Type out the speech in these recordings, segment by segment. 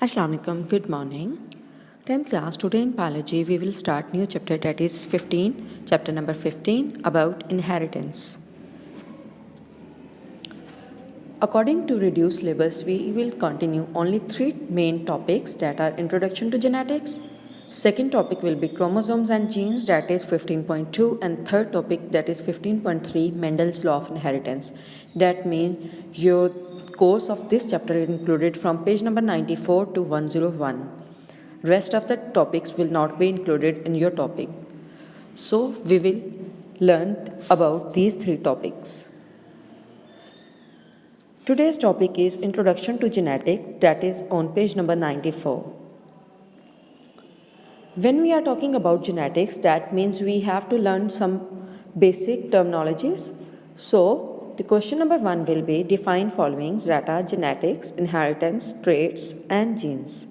Assalamualaikum, good morning. 10th class, today in biology we will start new chapter that is 15, chapter number 15 about inheritance. According to reduced syllabus, we will continue only 3 main topics that are introduction to genetics. Second topic will be chromosomes and genes that is 15.2 and third topic that is 15.3 Mendel's law of inheritance. That means your course of this chapter is included from page number 94 to 101. Rest of the topics will not be included in your topic. So we will learn about these 3 topics. Today's topic is introduction to genetics that is on page number 94. When we are talking about genetics, that means we have to learn some basic terminologies. So, the question number 1 will be define following that are genetics, inheritance, traits and genes.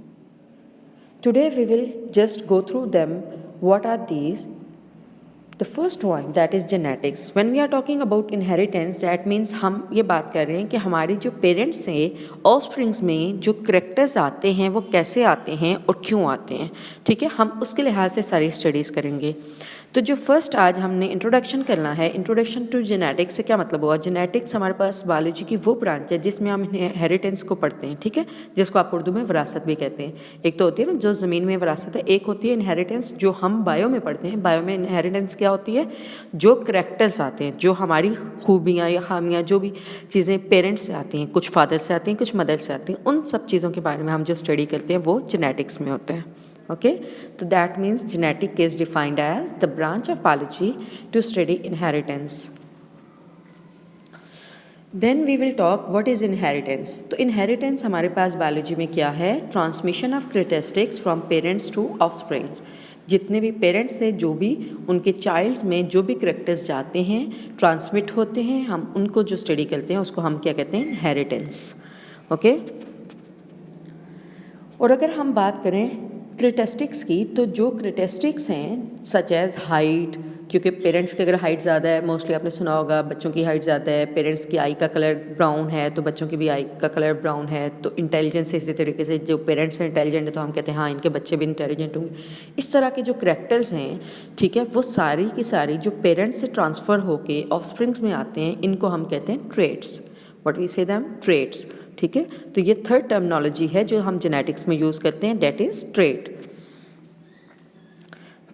Today we will just go through them. What are these? The first one that is genetics. When we are talking about inheritance, that means हम ये बात कर रहे हैं कि हमारी जो parents हैं ऑफस्प्रिंग्स में जो करेक्टर्स आते हैं वो कैसे आते हैं और क्यों आते हैं, ठीक है, हम उसके लिहाज से सारी स्टडीज़ करेंगे. तो जो फर्स्ट आज हमने इंट्रोडक्शन करना है, इंट्रोडक्शन टू जेनेटिक्स से क्या मतलब हुआ. जेनेटिक्स हमारे पास बायोलॉजी की वो ब्रांच है जिसमें हम हेरिटेंस को पढ़ते हैं, ठीक है, जिसको आप उर्दू में विरासत भी कहते हैं. एक तो होती है ना जो ज़मीन में विरासत है, एक होती है इनहेरिटेंस जो हम बायो में पढ़ते हैं. बायो में इनहेरिटेंस क्या होती है, जो करेक्टर्स आते हैं, जो हमारी खूबियाँ या खामियाँ जो भी चीज़ें पेरेंट्स से आती हैं, कुछ फादर से आती हैं, कुछ मदर से आती हैं, उन सब चीज़ों के बारे में हम जो स्टडी करते हैं वो जेनेटिक्स में होते हैं. Okay, so that means genetic is defined as the branch of biology to study inheritance. Then we will talk what is inheritance. तो inheritance हमारे पास बायोलॉजी में क्या है, transmission of characteristics from parents to offsprings. जितने भी parents हैं जो भी उनके चाइल्ड्स में जो भी करेक्टर्स जाते हैं ट्रांसमिट होते हैं, हम उनको जो स्टडी करते हैं उसको हम क्या कहते हैं, इनहेरिटेंस. ओके, और अगर हम बात करें क्रेटेस्टिक्स की, तो जो क्रेटेस्टिक्स हैं सच एज़ हाइट, क्योंकि पेरेंट्स की अगर हाइट ज़्यादा है, मोस्टली आपने सुना होगा बच्चों की हाइट ज़्यादा है, पेरेंट्स की आई का कलर ब्राउन है तो बच्चों की भी आई का कलर ब्राउन है. तो इंटेलिजेंस इसी तरीके से जो पेरेंट्स हैं इंटेलिजेंट है तो हम कहते हैं हाँ इनके बच्चे भी इंटेलिजेंट होंगे. इस तरह के जो करेक्टर्स हैं, ठीक है, वो सारी की सारी जो पेरेंट्स से ट्रांसफ़र होके ऑफस्प्रिंग्स में आते हैं, इनको हम कहते हैं ट्रेट्स. व्हाट वी से देम, ट्रेट्स. ठीक है, तो ये थर्ड टर्मिनोलॉजी है जो हम जेनेटिक्स में यूज़ करते हैं, that is trait.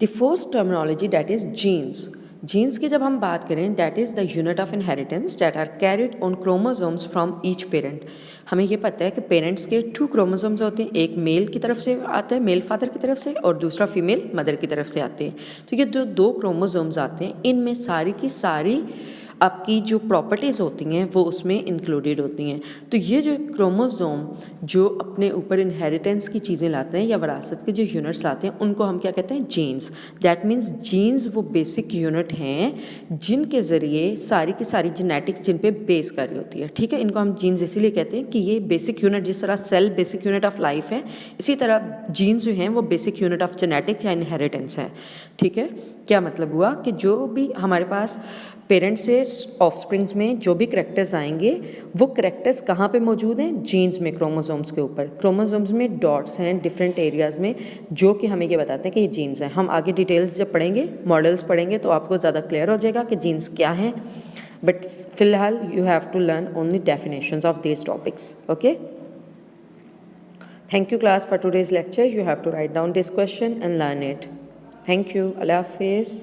The fourth terminology that is genes. Genes की जब हम बात करें, that is the unit of inheritance that are carried on chromosomes from each parent. हमें ये पता है कि पेरेंट्स के 2 क्रोमोसोम्स होते हैं, एक मेल की तरफ से आता है, मेल फादर की तरफ से, और दूसरा फीमेल मदर की तरफ से आते हैं. तो ये जो 2 क्रोमोसोम्स आते हैं, इनमें सारी की सारी आपकी जो प्रॉपर्टीज़ होती हैं वो उसमें इंक्लूडेड होती हैं. तो ये जो क्रोमोसोम जो अपने ऊपर इनहेरिटेंस की चीज़ें लाते हैं या विरासत के जो यूनिट्स लाते हैं, उनको हम क्या कहते हैं, जीन्स. दैट मीन्स जीन्स वो बेसिक यूनिट हैं जिनके ज़रिए सारी की सारी जेनेटिक्स जिन पे बेस कर रही होती है. ठीक है, इनको हम जीन्स इसीलिए कहते हैं कि ये बेसिक यूनिट, जिस तरह cell basic unit of life है, इसी तरह जीन्स जो हैं वो बेसिक यूनिट ऑफ जेनेटिक्स या इनहेरिटेंस है. ठीक है, क्या मतलब हुआ कि जो भी हमारे पास पेरेंट्स से ऑफस्प्रिंग्स में जो भी करेक्टर्स आएंगे वो करेक्टर्स कहाँ पे मौजूद हैं, जीन्स में, क्रोमोसोम्स के ऊपर. क्रोमोसोम्स में डॉट्स हैं डिफरेंट एरियाज़ में जो कि हमें ये बताते हैं कि ये जीन्स हैं. हम आगे डिटेल्स जब पढ़ेंगे, मॉडल्स पढ़ेंगे, तो आपको ज़्यादा क्लियर हो जाएगा कि जीन्स क्या हैं. बट फिलहाल you have to learn only definitions of these topics. Okay, thank you class for today's lecture. You have to write down this question and learn it. Thank you. अल्लाह हाफिज़.